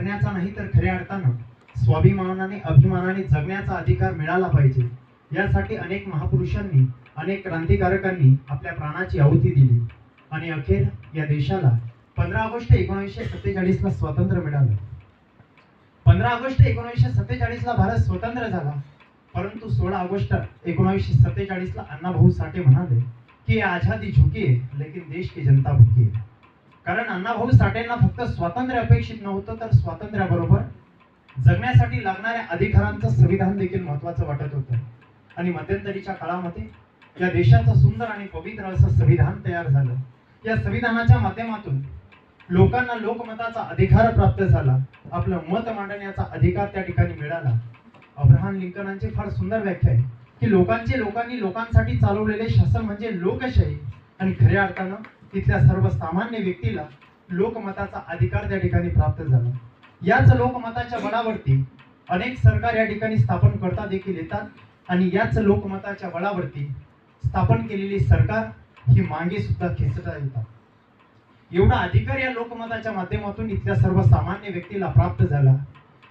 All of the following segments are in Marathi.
जगण्याचा नाही तर खऱ्या अर्थानं स्वाभिमानाने अभिमानाने जगण्याचा अधिकार मिळाला पाहिजे। यासाठी अनेक महापुरुषांनी अनेक क्रांतिकारकांनी आपल्या प्राणाची आहुती दिली आणि अखेर या देशाला 15 ऑगस्ट 1947 ला स्वातंत्र्य मिळालं। 15 ऑगस्ट 1947 ला भारत स्वतंत्र झाला, परंतु 16 ऑगस्ट 1947 ला अण्णाभाऊ साठे म्हणाले की आजादी झुकी है लेकिन देश की जनता भुकी है। कारण अण्णाभाऊ साठेंना फक्त स्वातंत्र्य अपेक्षित नव्हतं, तर स्वातंत्र्याबरोबर जगण्यासाठी लागणाऱ्या अधिकारांचं संविधान देखील महत्त्वाचं वाटत होतं। आणि मध्यंतरीच्या काळामध्ये या देशाचं सुंदर आणि पवित्र असं संविधान तयार झालं। या संविधानाच्या माध्यमातून लोकांना लोकमताचा अधिकार प्राप्त झाला, आपलं मत मांडण्याचा अधिकार त्या ठिकाणी मिळाला। अब्राहम लिंकनांची फार सुंदर व्याख्या आहे की लोकांनी लोकांसाठी चालवलेले शासन म्हणजे लोकशाही आणि खऱ्या अर्थानं तिथल्या सर्वसामान्य व्यक्तीला लोकमताचा अधिकार त्या ठिकाणी प्राप्त झाला। याच लोकमताच्या बळावरती अनेक सरकार या ठिकाणी स्थापन करता देखील येतात आणि याच लोकमताच्या बळावरती स्थापन केलेली सरकार ही मागे सुद्धा खेचता येतात। एवढा अधिकार या लोकमताच्या माध्यमातून इथल्या सर्वसामान्य व्यक्तीला प्राप्त झाला।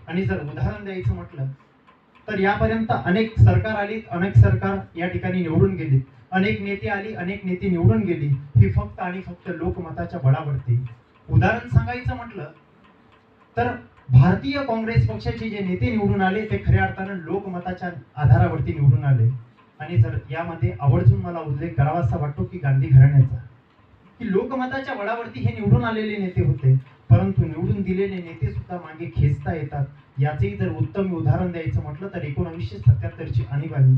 आणि जर उदाहरण द्यायचं म्हटलं तर यापर्यंत अनेक सरकार आली, अनेक सरकार या ठिकाणी निवडून गेली, अनेक नेते आली, अनेक नेते निवडून गेली, ही फक्त आणि फक्त लोकमताच्या बळावरती। उदाहरण सांगायचं म्हटलं तर भारतीय काँग्रेस पक्षाचे जे नेते निवडून आले ते खऱ्या अर्थानं लोकमताच्या आधारावरती निवडून आले। आणि जर यामध्ये आवर्जून मला उल्लेख करावासा वाटतो की गांधी घराण्याचा, की लोकमताच्या बळावरती हे निवडून आलेले नेते होते, परंतु निवडून दिलेले नेते सुद्धा मागे खेचता येतात। याचेही जर उत्तम उदाहरण द्यायचं म्हटलं तर 1977 ची आणीबाणी,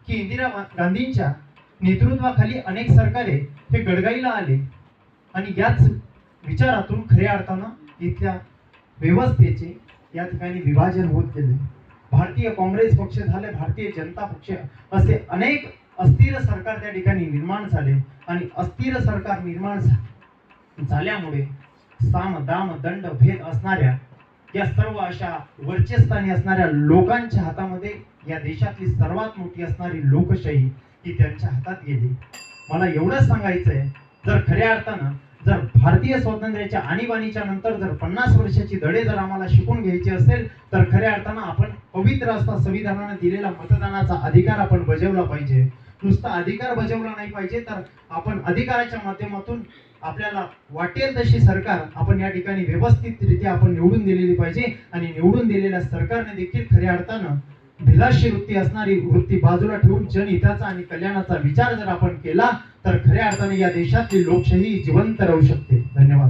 की इंदिरा गांधींच्या नेतृत्वाखाली अनेक सरकारे हे गडगाईला आले आणि याच विचारातून खऱ्या अर्थानं इथल्या व्यवस्थेचे या ठिकाणी विभाजन होत गेले। भारतीय काँग्रेस पक्ष झाले, भारतीय जनता पक्ष, असे अनेक अस्थिर सरकार त्या ठिकाणी निर्माण झाले आणि अस्थिर सरकार निर्माण झाल्यामुळे साम दाम दंड भेद असणाऱ्या या सर्व अशा वर्चस्थानी असणाऱ्या लोकांच्या हातामध्ये या देशातली सर्वात मोठी असणारी लोकशाही ही त्यांच्या हातात गेली। मला एवढंच सांगायचंय, जर खऱ्या अर्थानं जर भारतीय स्वातंत्र्याच्या आणीबाणीच्या नंतर जर 50 वर्षाची धडे जर आम्हाला शिकून घ्यायचे असेल तर खऱ्या अर्थानं आपण पवित्र असा संविधानाने दिलेला मतदानाचा अधिकार आपण बजावला पाहिजे। नुसता अधिकार बजावला नाही पाहिजे, तर आपण अधिकाराच्या माध्यमातून आपल्याला वाटेल तशी सरकार आपण या ठिकाणी व्यवस्थितरित्या आपण निवडून दिलेली पाहिजे। आणि निवडून दिलेल्या सरकारने देखील खऱ्या अर्थानं भिलाशी वृत्ती असणारी वृत्ती बाजूला ठेवून जनहिताचा आणि कल्याणाचा विचार जर आपण केला तर खऱ्या अर्थाने या देशातली लोकशाही जिवंत राहू शकते। धन्यवाद।